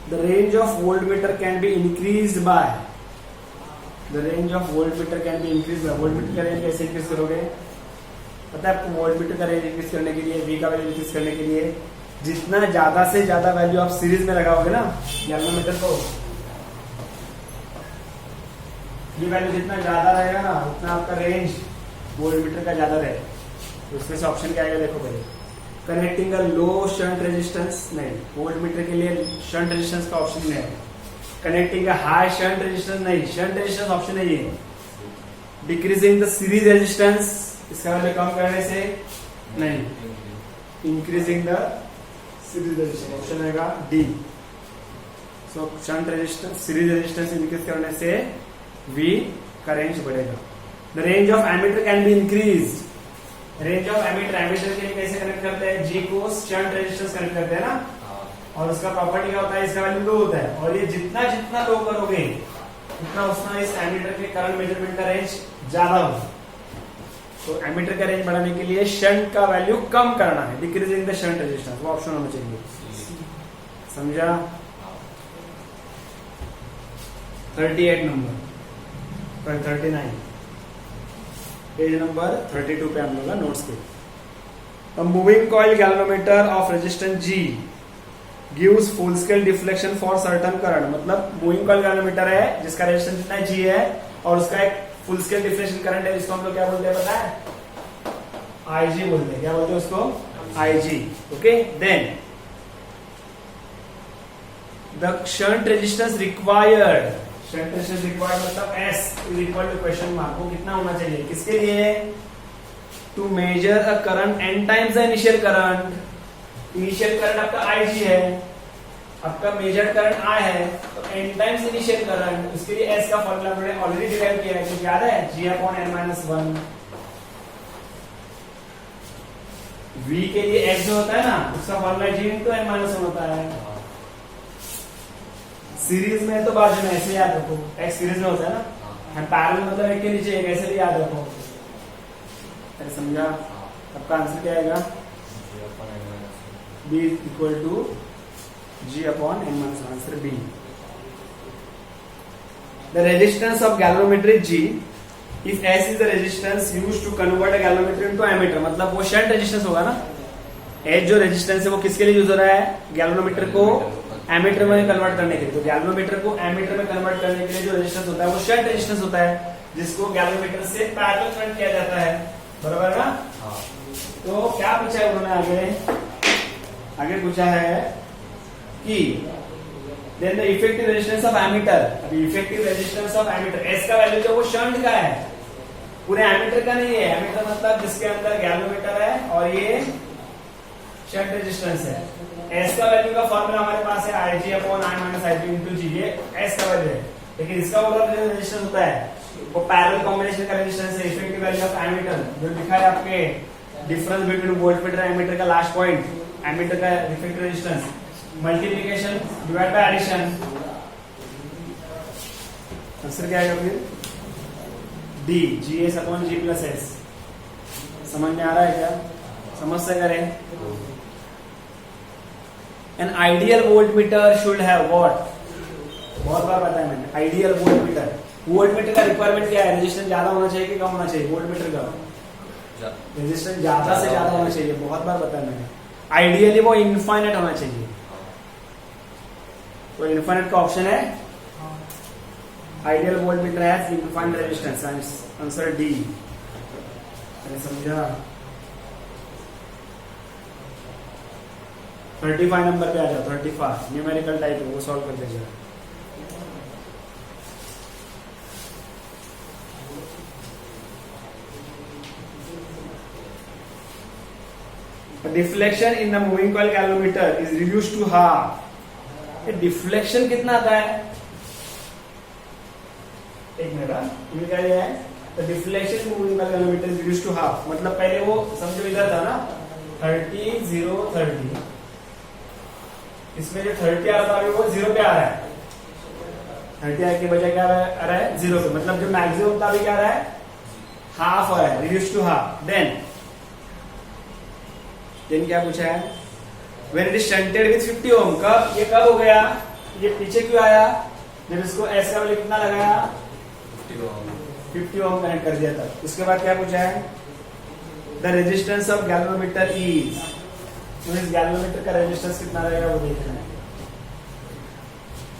The range of voltmeter can be increase by, the range of voltmeter can be increase by, voltmeter का range कैसे increase करोगे? पता है आपको voltmeter का रेंज इंक्रीज करने के लिए, वी का वैल्यू इंक्रीज करने के लिए जितना ज्यादा से ज्यादा वैल्यू आप सीरीज में लगाओगे ना गैल्वेनोमीटर को, ये वैल्यू जितना ज्यादा रहेगा ना उतना आपका रेंज वोल्टमीटर का ज्यादा रहेगा। तो उसमें से ऑप्शन क्या आएगा देखो पहले, connecting a low shunt resistance, नहीं वोल्टमीटर के लिए शंट रेजिस्टेंस का ऑप्शन नहीं है। Connecting a high shunt resistance, नहीं शंट रेजिस्टेंस ऑप्शन नहीं है। डिक्रीजिंग द सीरीज रेजिस्टेंस, इसका वैल्यू कम करने से, नहीं increasing the series resistance, option रहेगा D. So shunt resistance, series resistance increase करने से वी का रेंज बढ़ेगा। The range of ammeter can be increase, range of ammeter, ammeter के लिए कैसे कनेक्ट करते हैं? जी को शंट रेजिस्टेंस कनेक्ट करते हैं ना, और उसका प्रॉपर्टी क्या होता है? इसका वैल्यू लो होता है, और ये जितना जितना लो करोगे उतना उतना इस एमीटर के करंट मेजरमेंट का रेंज ज्यादा होगा। तो एमीटर का रेंज बढ़ाने के लिए शंट का वैल्यू कम करना है, डिक्रीजिंग द शंट रेजिस्टेंस, वो ऑप्शन होना चाहिए। समझा? 38 नंबर, 39 पेज नंबर 32 पे हम लोग नोट्स पे। Moving coil galvanometer of resistance G gives full scale deflection for certain current, मतलब मूविंग कॉइल गैल्वेनोमीटर है जिसका रेजिस्टेंस जितना G है और उसका एक फुल स्केल डिफ्लेक्शन करंट है, जिसको हम लोग क्या बोलते हैं पता है? IG बोलते हैं। क्या बोलते हैं उसको? IG। Okay, then the shunt resistance required, shunt resistance required मतलब S is equal to question mark, वो कितना होना चाहिए? किसके लिए? To measure a current n times the initial current. Initial current आपका IG है, आपका मेजर करंट I है, तो n टाइम्स इनिशियल करंट, उसके लिए S का फॉर्मूला हमने ऑलरेडी डिराइव किया है, कुछ याद है? G/n-1। V के लिए X जो होता है ना उसका फॉर्मूला G/n-1 होता है। सीरीज में तो बाजू में ऐसे याद रखो, X सीरीज में होता है ना, पैरेलल मतलब एक के नीचे एक, ऐसे भी याद रखो। अरे समझा? आपका आंसर क्या आएगा? B equal to G/n-1, answer B। The resistance of galvanometer is G if S is the resistance used to convert a galvanometer into ammeter, मतलब वो शंट रेजिस्टेंस होगा ना। H जो रेजिस्टेंस है वो किसके लिए यूज हो रहा है? गैल्वेनोमीटर को एमीटर में कन्वर्ट करने के लिए। तो गैल्वेनोमीटर को एमीटर में कन्वर्ट करने के लिए जो रेजिस्टेंस होता है वो शंट रेजिस्टेंस होता है, जिसको गैल्वेनोमीटर से पैरेलल कनेक्ट किया जाता है। बराबर ना? तो क्या पूछा है उन्होंने आगे पूछा है कि then the effective resistance of ammeter, अभी effective resistance of ammeter S का वैल्यू जो वो शंट का है, पूरे एमीटर का नहीं है। एमीटर मतलब जिसके अंदर गैल्वेनोमीटर है और ये शंट रेजिस्टेंस है। S का वैल्यू का फॉर्मूला हमारे पास है Ig/I-Ig × G, ये S का वैल्यू है, लेकिन इसका ओवरऑल रेजिस्टेंस होता है वो पैरेलल कॉम्बिनेशन का रेजिस्टेंस है। इफेक्टिव वैल्यू ऑफ एमीटर जो लिखा है आपके difference between voltmeter and ammeter का लास्ट पॉइंट, एमीटर का effective resistance multiplication divide by addition. Answer क्या आएगा फिर? D G/S। समझ में आ रहा है क्या? समझ से करें। An ideal voltmeter should have what? बहुत बार बताया मैंने, आइडियल वोल्टमीटर। वोल्टमीटर का रिक्वायरमेंट क्या है? रेजिस्टेंस ज्यादा होना चाहिए कि कम होना चाहिए? वोल्टमीटर का रेजिस्टेंस ज्यादा से ज्यादा होना चाहिए, बहुत बार बताया मैंने। आइडियली वो इनफाइनाइट होना चाहिए, तो इनफाइनाइट का ऑप्शन है ideal voltmeter has infinite resistance, answer D. अरे समझा? 35 नंबर पे आ जाओ, 35 न्यूमेरिकल टाइप है, वो सॉल्व कर दीजिए। Deflection in the moving coil galvanometer is reduced to half. Deflection कितना आता है? एक मिनट, क्या है? तो deflection moving coil galvanometer is reduced to half, मतलब पहले वो समझो इधर था ना 30 0 30, इसमें जो 30 आ रहा था वो 0 पे आ रहा है। 30 आने के बजाय क्या आ रहा है? 0 पे, मतलब जो मैक्सिमम था अभी क्या आ रहा है? हाफ आ रहा है, रिड्यूस्ड टू हाफ। देन क्या पूछा है? When it is shunted with 50 ओम, कब ये कब हो गया? ये पीछे क्यों आया? जब इसको एस का वैल्यू कितना लगाया 50 ओम कनेक्ट कर दिया था। उसके बाद क्या पूछा है? The resistance of galvanometer is, तो इस गैल्वेनोमीटर का रेजिस्टेंस कितना रहेगा वो देखना है।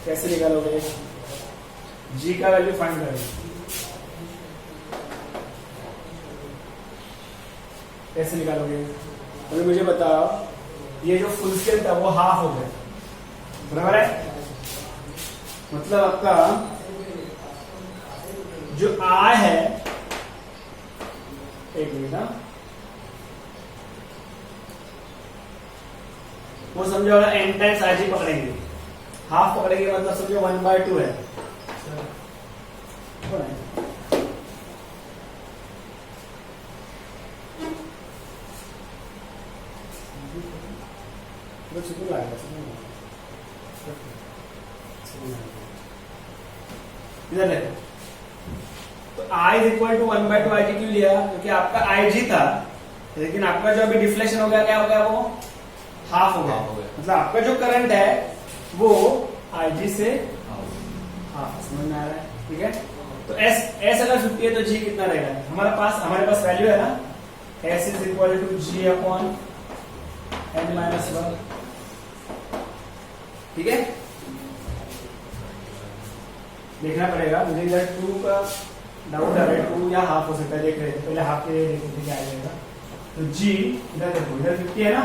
कैसे निकालोगे? जी का वैल्यू फाइंड करेंगे। कैसे निकालोगे? अभी मुझे बताओ, ये जो फुल स्केल था वो हाफ हो गया, बराबर है? मतलब आपका जो आय है, एक मिनट ना, वो समझो अगर एन टाइम्स आई जी पकड़ेंगे, हाफ पकड़ेंगे मतलब समझो 1/2 है। इधर देखो, तो I is equal to 1/2 IG क्यों लिया? क्योंकि आपका IG था, लेकिन आपका जो अभी डिफ्लेक्शन हो गया, क्या हो गया? वो हाफ हो गया। मतलब आपका जो करंट है वो IG से हाफ। समझ में आ रहा है? ठीक है। तो S अगर 50 है तो G कितना रहेगा? हमारे पास वैल्यू है ना, S is equal to G upon n-1। ठीक है, देखना पड़ेगा मुझे। इधर 2 का डाउट है, 2 या हाफ हो सकता है, देख रहे थे पहले हाफ के देखते क्या आ जाएगा। तो G इधर देखो, इधर 50 है ना,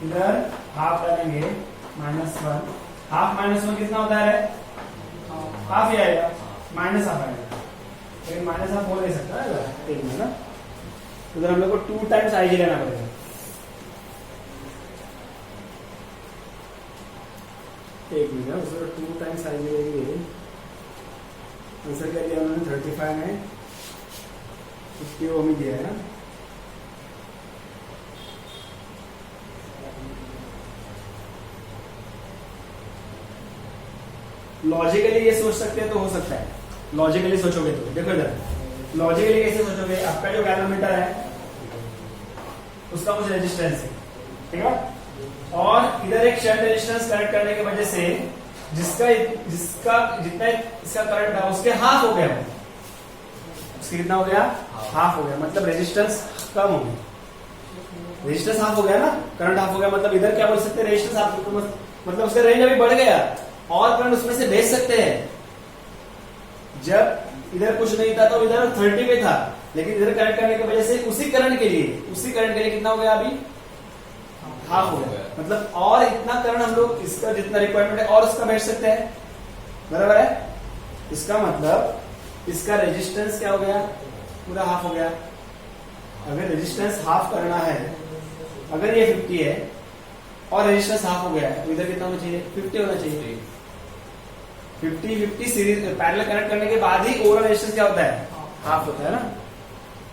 इधर हाफ डालेंगे -1। हाफ -1 कितना होता है? हाफ ही आएगा, माइनस हाफ आएगा, लेकिन माइनस हाफ हो नहीं सकता है एक में ना। तो इधर हम लोग को 2 टाइम्स IG लेना पड़ेगा। एक मिनट, उसमें 2 टाइम्स IG लेंगे। आंसर क्या दिया उन्होंने? 35 में 50 ओम ही दिया है ना। लॉजिकली ये सोच सकते हैं तो हो सकता है, लॉजिकली सोचोगे तो देखो इधर, लॉजिकली कैसे सोचोगे? आपका जो गैल्वेनोमीटर है उसका कुछ रेजिस्टेंस है, ठीक है, और इधर एक शंट रेजिस्टेंस कनेक्ट करने की वजह से जिसका जितना इसका करंट था उसके हाफ हो गया, उसके कितना हो गया? हाफ हो गया। मतलब रेजिस्टेंस कम हो गया। रेजिस्टेंस हाफ हो गया ना, करंट हाफ हो गया, मतलब इधर क्या बोल सकते हैं? रेजिस्टेंस हाफ, मतलब उसका रेंज अभी बढ़ गया और करंट उसमें से भेज सकते हैं। जब इधर कुछ नहीं था तो इधर 30 पे था, लेकिन इधर कनेक्ट करने की वजह से उसी करंट के लिए कितना हो गया? अभी हाफ हो गया। मतलब और इतना करंट हम लोग इसका जितना रिक्वायरमेंट है और उसका भेज सकते हैं, बराबर है? इसका मतलब इसका रेजिस्टेंस क्या हो गया? पूरा हाफ हो गया। अगर रेजिस्टेंस हाफ करना है, अगर ये 50 है और रेजिस्टेंस हाफ हो गया है, तो इधर कितना होना चाहिए? 50 होना चाहिए। 50 सीरीज पैरेलल कनेक्ट करने के बाद ही ओवरऑल रेजिस्टेंस क्या होता है? हाफ होता है ना।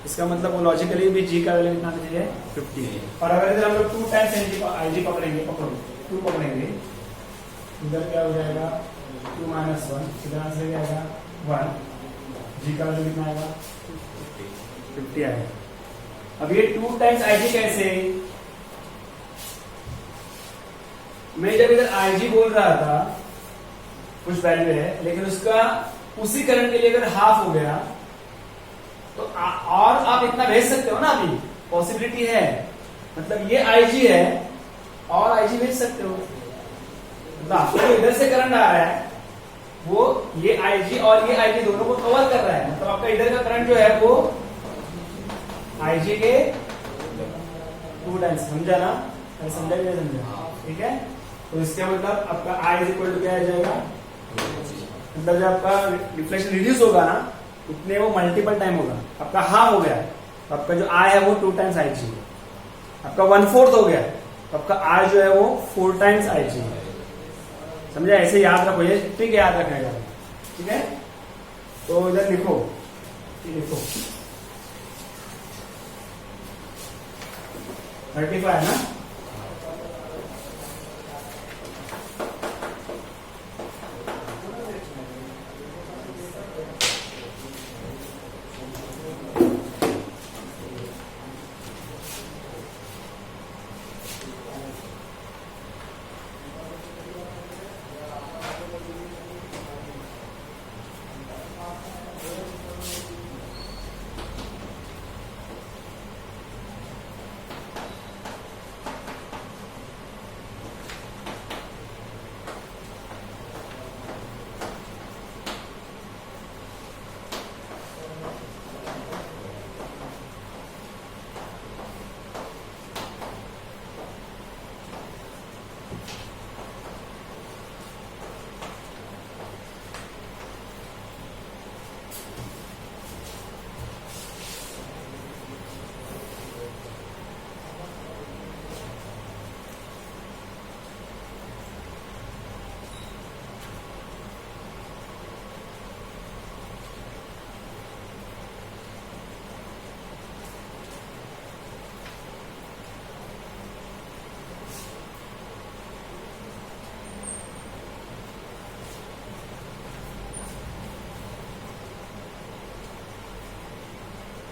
इसका मतलब वो लॉजिकली भी G का वैल्यू कितना होना चाहिए? 50। और अगर इधर हम लोग 2 टाइम्स IG पकड़ेंगे, 2 पकड़ेंगे, इधर क्या हो जाएगा? 2 - 1, इधर आंसर क्या आएगा? 1। G का वैल्यू कितना आएगा? 50 आएगा। अब ये 2 टाइम्स IG कैसे? मैं जब इधर IG बोल रहा था कुछ वैल्यू है, लेकिन उसका उसी करंट के लिए अगर हाफ हो गया तो और आप इतना भेज सकते हो ना, अभी पॉसिबिलिटी है। मतलब ये IG है और IG भेज सकते हो। मतलब आपको जो इधर से करंट आ रहा है वो ये IG और ये IG दोनों को कवर कर रहा है। मतलब आपका इधर का करंट जो है वो IG के 2 टाइम्स। समझा ना? समझा कि नहीं समझा? ठीक है। तो इसका मतलब आपका I इज इक्वल टू क्या आ जाएगा? मतलब जब आपका डिफ्लेक्शन रिड्यूस होगा ना, उतने वो मल्टीपल टाइम होगा। आपका हाफ हो गया तो आपका जो I है वो 2 टाइम्स IG है। आपका 1/4 हो गया तो आपका I जो है वो 4 टाइम्स IG है। समझा? ऐसे याद रखो, ये ठीक है, याद रखना है। ठीक है, तो इधर लिखो 35 है ना।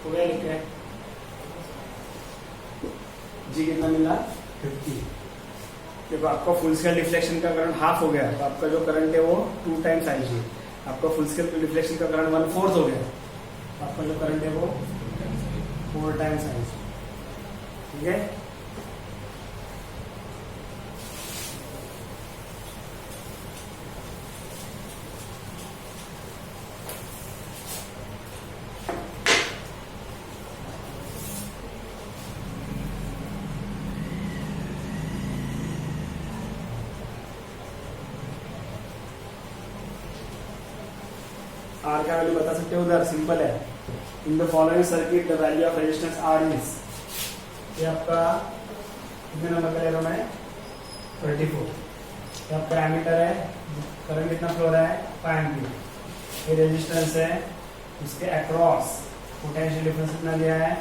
हो गया लिख के जी कितना मिला 50। देखो आपका फुल स्केल डिफ्लेक्शन का करंट हाफ हो गया, तो आपका जो करंट है वो 2 टाइम्स आई जी। आपका फुल स्केल डिफ्लेक्शन का करंट 1/4 हो गया, तो आपका जो करंट है वो 4 टाइम्स आई जी। ठीक है, आर का वैल्यू बता सकते हो उधर, सिंपल है। In the following circuit the value of resistance R is, ये आपका कितने नंबर का ले रहा हूं मैं 34। ये आपका एमीटर है, करंट कितना फ्लो रहा है 5 एम्पीयर। ये रेजिस्टेंस है, उसके अक्रॉस पोटेंशियल डिफरेंस कितना दिया है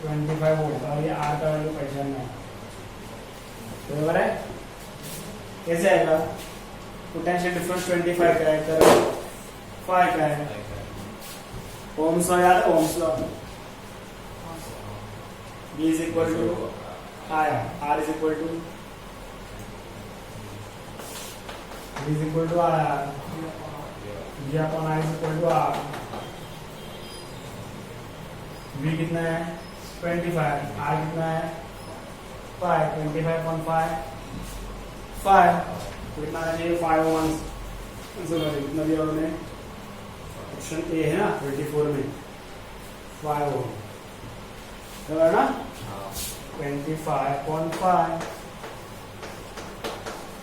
25 वोल्ट, और ये आर का वैल्यू पहचानना है, बराबर है। कैसे आएगा, पोटेंशियल डिफरेंस 25 का है, करंट 5 का है। ओम्स लॉ याद है, Ohm's law B is equal to I, R is equal to B is equal to I, G upon I is equal to R। B कितना है 25, R कितना है 5, 25.5 5 कितना आना चाहिए 5 ओम। कितना दिया उन्होंने, ऑप्शन ए है ना 34 में 5 ओम, है ना 25.5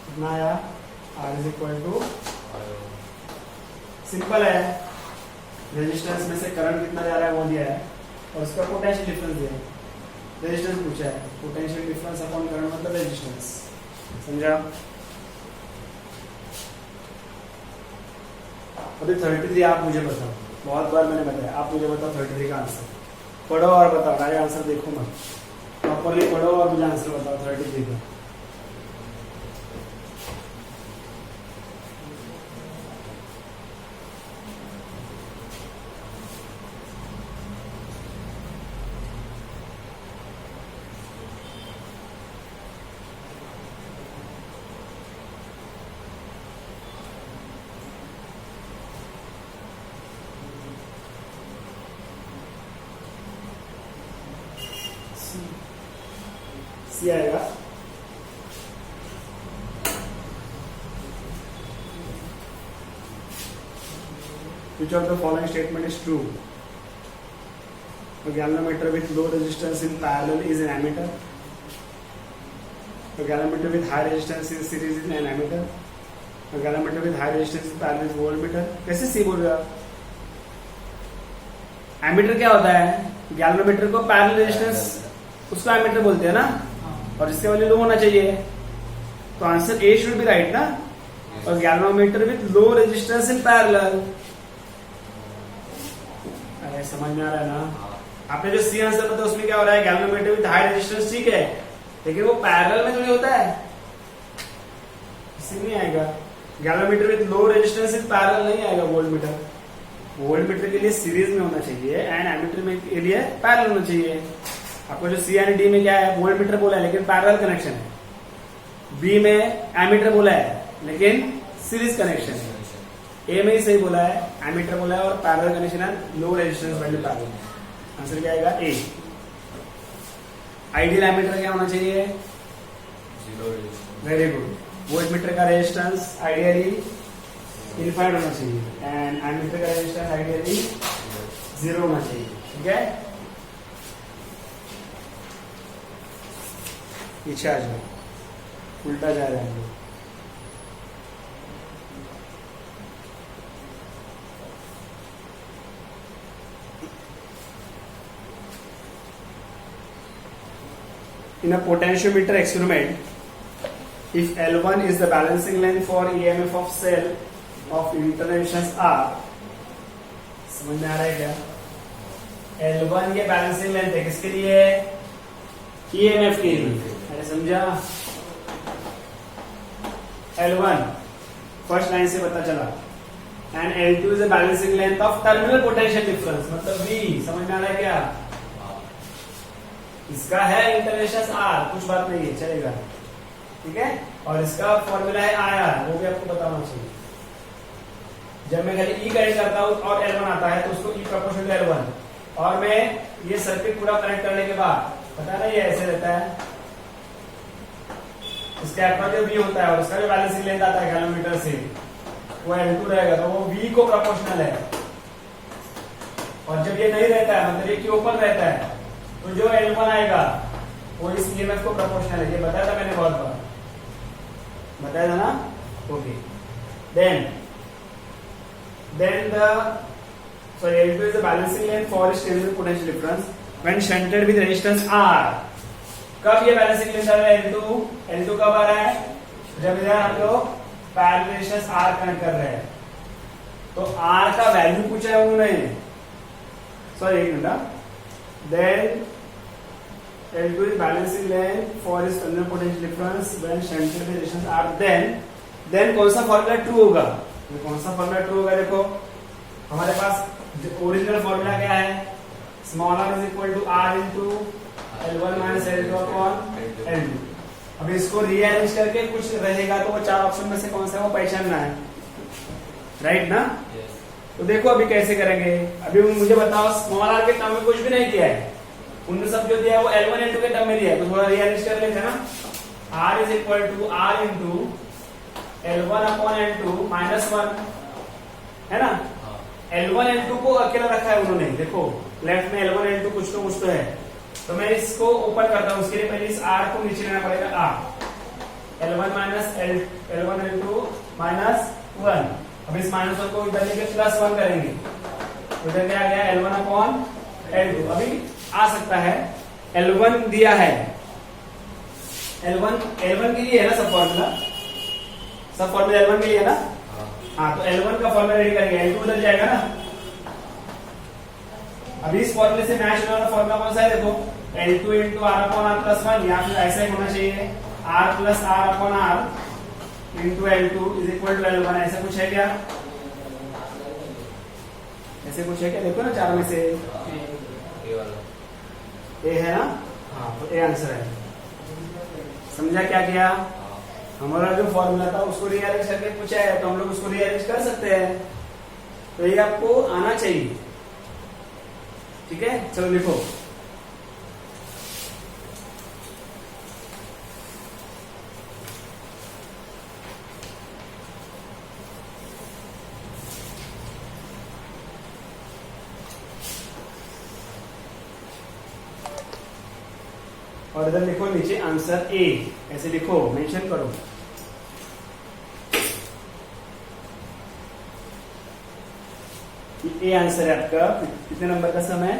कितना आया, R is equal to, simple है, रेजिस्टेंस में से करंट कितना जा रहा है वो दिया है, और उसका पोटेंशियल डिफरेंस दिया है। रेजिस्टेंस पूछा है, पोटेंशियल डिफरेंस अपॉन करंट मतलब रेजिस्टेंस, समझा। अभी 33 आप मुझे बताओ, बहुत बार मैंने बताया, आप मुझे बताओ 33 का आंसर पढ़ो और बताओ, मेरे आंसर देखो मत, प्रॉपरली पढ़ो और मुझे आंसर बताओ 33 का। सी आएगा, which of the following statement is true? A galvanometer with low resistance in parallel is an ammeter. A galvanometer with high resistance in series is an ammeter. A galvanometer with high resistance in parallel is voltmeter. कैसे सी बोल रहे हो? Ammeter क्या होता है, galvanometer को parallel resistance उसको ammeter बोलते हैं ना, और इसके वैल्यू लो होना चाहिए, तो answer A should be right ना। और galvanometer with low resistance in parallel, अरे समझ में आ रहा है ना। आपने जो सी आंसर बताया उसमें क्या हो रहा है, गैल्वेनोमीटर विद हाई रेजिस्टेंस ठीक है, लेकिन वो पैरेलल में थोड़ी होता है, इससे नहीं आएगा। Galvanometer with low resistance in parallel नहीं आएगा। वोल्टमीटर, वोल्टमीटर के लिए सीरीज में होना चाहिए एंड एमीटर में के लिए पैरेलल होना चाहिए। आपको जो सी एंड डी में क्या है, वोल्टमीटर बोला है लेकिन पैरेलल कनेक्शन है, बी में एमीटर बोला है लेकिन सीरीज कनेक्शन है, ए में ही सही बोला है, एमीटर बोला है और पैरेलल कनेक्शन है, low resistance value parallel. Answer क्या आएगा ए। आइडियल एमीटर क्या होना चाहिए, वेरी गुड। वोल्टमीटर का रेजिस्टेंस आइडियली इनफाइनाइट होना चाहिए एंड एमीटर का रेजिस्टेंस आइडियली 0 होना चाहिए, ठीक है। पीछे आ जाओ, उल्टा जा रहे हैं। In a potentiometer experiment, if L1 is the balancing length for EMF of cell of interventions R, समझ में आ रहा है क्या? L1 ये बैलेंसिंग लेंथ है किसके लिए? EMF के लिए। अरे समझा? L1 फर्स्ट लाइन से पता चला, and L2 is the balancing length of terminal potential difference, मतलब V। समझ में आ रहा है क्या? इसका है इंटरनेशनल R, कुछ बात नहीं है, चलेगा, ठीक है। और इसका फॉर्मूला है IR, वो भी आपको बताना चाहिए। जब मैं खाली E कनेक्ट करता हूं और L1 आता है तो उसको E प्रोपोर्शनल टू L1, और मैं ये सर्किट पूरा कनेक्ट करने के बाद पता नहीं ये ऐसे रहता है, इसका अक्रॉस जो V होता है और उसका जो बैलेंसिंग लेंथ आता है किलोमीटर से वो L2 रहेगा, तो वो V को प्रोपोर्शनल है। और जब ये नहीं रहता है, मतलब ये के ऊपर रहता है, तो जो L1 आएगा वो इस EMF को प्रोपोर्शनल है। ये बताया था मैंने बहुत बार, बताया था ना? Okay, then the L2 is the balancing length for its terminal potential difference when shunted with resistance R। कब ये बैलेंसिंग लेंथ आ रहा है L2 कब आ रहा है? जब इधर हम लोग पैरेलल रेजिस्टेंस R कनेक्ट कर रहे हैं, तो R का वैल्यू पूछा है उन्होंने, सॉरी एक minute, then L2 is balancing length for its terminal potential difference when shunted with resistance R, then कौन सा फॉर्मूला ट्रू होगा? ये कौन सा फॉर्मूला ट्रू होगा? देखो हमारे पास ओरिजिनल फॉर्मूला क्या है? Small r is equal to r into L1 minus L2 upon L2। अब इसको रीअरेंज करके कुछ रहेगा तो वो चार ऑप्शन में से कौन सा है वो पहचानना है, राइट ना? तो देखो अभी कैसे करेंगे। अभी मुझे बताओ, स्मॉल r के टर्म में कुछ भी नहीं किया है, उनने सब जो दिया है वो L1 L2 के टर्म में दिया है, तो थोड़ा रीअरेंज कर लेते हैं ना। r is equal to r into L1 upon L2 minus 1, है ना? L1 L2 को अकेला रखा है उन्होंने, देखो लेफ्ट में L1 L2 कुछ तो है, तो मैं इसको ओपन करता हूं। उसके लिए पहले इस R को नीचे लेना पड़ेगा, R L1 minus L1 L2 minus 1। अब इस माइनस 1 को इधर लेके प्लस 1 करेंगे, इधर क्या आ गया? L1 upon L2। अभी आ सकता है L1 दिया है, L1 के लिए है ना सब फॉर्मूला, सब फॉर्मूला L1 के लिए है ना? हाँ, तो L1 का फॉर्मूला रेडी करेंगे, L2 उधर जाएगा ना। अभी इस फॉर्मूले से मैच होने वाला फॉर्मूला कौन सा है? देखो L2 into R upon R plus 1, या फिर ऐसा ही होना चाहिए R plus R upon R into L2 is equal to L1। ऐसा कुछ है क्या? ऐसे कुछ है क्या? देखो ना चारों में से ए है ना? हाँ, तो ए आंसर है। समझा क्या किया? हमारा जो फॉर्मूला था उसको रीअरेंज करके पूछा है, तो हम लोग उसको रीअरेंज कर सकते हैं, तो ये आपको आना चाहिए, ठीक है। चलो लिखो, और इधर लिखो नीचे आंसर ए, ऐसे लिखो, मेंशन करो। ए आंसर है आपका। कितने नंबर का सम है?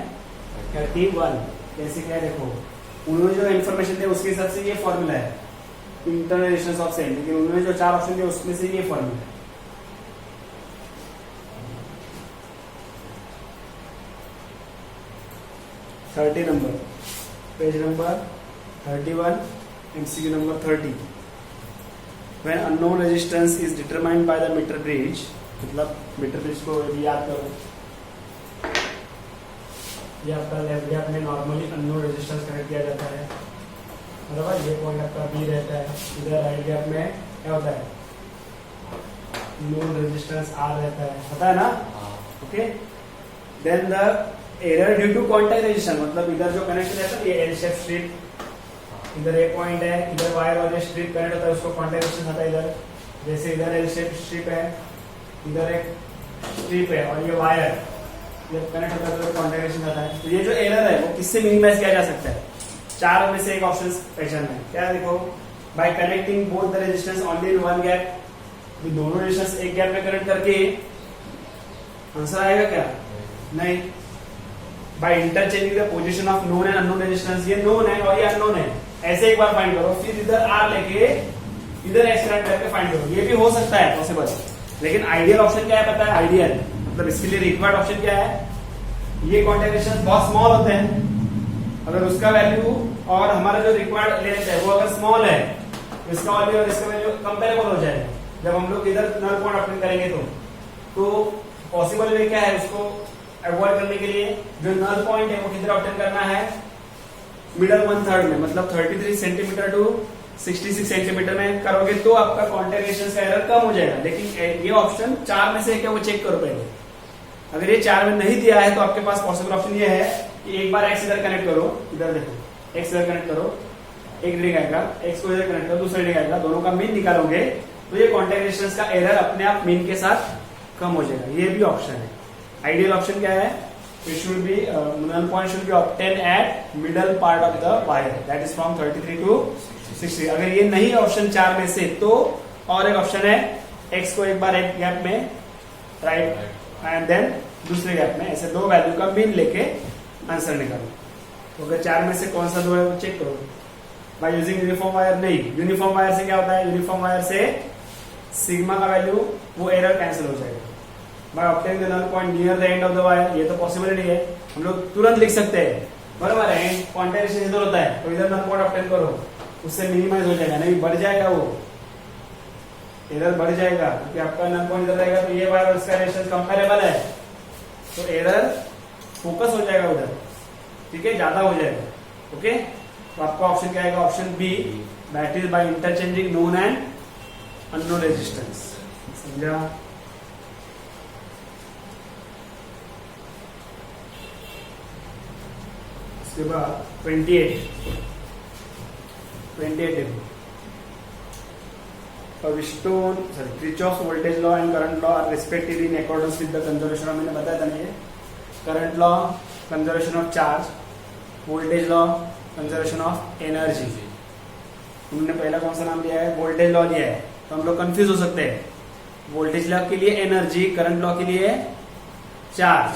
31। कैसे क्या देखो, उन्होंने जो इन्फॉर्मेशन दिया उसके हिसाब से ये फॉर्मूला है इंटरनल रेजिस्टेंस ऑफ सेल, लेकिन उन्होंने जो चार ऑप्शन दिए उसमें से ये फॉर्मूला है। Number, page number 31, MCQ number 30। When unknown resistance is determined by the meter bridge, मतलब मीटर ब्रिज को याद करो, ये आपका लेफ्ट गैप में नॉर्मली अननोन रेजिस्टेंस कनेक्ट किया जाता है, बराबर। ये पॉइंट आपका बी रहता है, इधर राइट गैप में क्या होता है? नोन रेजिस्टेंस आर रहता है, पता है ना? Okay. Then the error due to contact resistance, मतलब इधर जो कनेक्ट रहता है ये एल शेप स्ट्रिप, इधर एक पॉइंट है, इधर वायर और स्ट्रिप कनेक्ट होता है, उसको कॉन्टैक्ट रेजिस्टेंस आता है इधर। जैसे इधर एल शेप स्ट्रिप है, इधर एक स्ट्रिप है और ये वायर जब कनेक्ट होता है तो कॉन्टैक्ट रेजिस्टेंस आता है। तो ये जो एरर है वो किससे मिनिमाइज किया जा सकता है? चार में से एक ऑप्शन पहचानना है। क्या देखो, bye connecting both the resistance only in one gap, दोनों रेजिस्टेंस एक गैप में कनेक्ट करके आंसर आएगा क्या? नहीं। By interchanging the position of known and unknown resistance, ये नोन है और ये अननोन है, ऐसे एक बार फाइंड करो, फिर इधर आर लेके इधर एक्स कनेक्ट करके फाइंड करो। ये भी हो सकता है पॉसिबल, लेकिन आइडियल ऑप्शन क्या है पता है? आइडियल मतलब इसके लिए रिक्वायर्ड ऑप्शन क्या है? ये कॉन्टैक्ट रेजिस्टेंस बहुत स्मॉल होते हैं, अगर उसका वैल्यू और हमारा जो रिक्वायर्ड लेंथ है वो अगर स्मॉल है, इसका वैल्यू और इसका वैल्यू कंपेरेबल हो जाएगा जब हम लोग इधर नल पॉइंट अप्लाई करेंगे। तो तो पॉसिबल वे क्या है, उसको अवॉइड करने के लिए जो नल पॉइंट है वो किधर ऑब्टेन करना है, मिडल 1/3 में, मतलब 33 सेंटीमीटर टू 66 सेंटीमीटर में करोगे तो आपका कॉन्टैक्ट रेजिस्टेंस का एरर कम हो जाएगा। लेकिन ये ऑप्शन 4 में से है क्या, वो चेक करो पहले। अगर ये 4 में नहीं दिया है तो आपके पास पॉसिबल ऑप्शन ये है कि एक बार एक्स इधर कनेक्ट करो, इधर देखो एक्स इधर कनेक्ट करो, एक रीडिंग आएगा, एक्स को इधर कनेक्ट करो, दूसरा रीडिंग आएगा, दोनों का मीन निकालोगे तो ये कॉन्टैक्ट रेजिस्टेंस का एरर अपने आप मीन के साथ कम हो जाएगा। ये भी ऑप्शन है। आइडियल ऑप्शन क्या है, it should be null point should be obtained at middle part of the wire, that is from 33 to 60। अगर ये नहीं ऑप्शन 4 में से तो और एक ऑप्शन है, x को एक बार एक गैप में राइट एंड देन दूसरे गैप में, ऐसे दो वैल्यू का मीन लेके आंसर निकालो। तो अगर 4 में से कौन सा दो है वो चेक करो बाय यूजिंग यूनिफॉर्म वायर। नहीं, यूनिफॉर्म वायर से क्या होता है, यूनिफॉर्म वायर से सिग्मा का वैल्यू वो एरर कैंसिल हो जाएगा by obtaining the null point near the end of the wire। ये तो पॉसिबिलिटी है, हम लोग तुरंत लिख सकते हैं, बराबर है। कॉन्टैक्ट रेजिस्टेंस इधर होता है तो इधर नल पॉइंट ऑब्टेन करो, उससे मिनिमाइज हो जाएगा, नहीं बढ़ जाएगा, वो एरर बढ़ जाएगा क्योंकि आपका नल पॉइंट इधर रहेगा तो ये वायर और इसका रेजिस्टेंस कंपैरेबल है, तो एरर फोकस हो जाएगा उधर, ठीक है, ज्यादा हो जाएगा। ओके, तो आपका ऑप्शन क्या आएगा, option B, that is by interchanging known and unknown resistance. समझा? उसके बाद 28 देखो, Kirchhoff's voltage law and current law are respectively in accordance with the conservation of, मैंने बताया था ना ये, current law conservation of charge, voltage law conservation of energy. तुमने पहला कौन सा नाम लिया है, वोल्टेज लॉ लिया है, तो हम लोग कंफ्यूज हो सकते हैं। वोल्टेज लॉ के लिए एनर्जी, करंट लॉ के लिए चार्ज।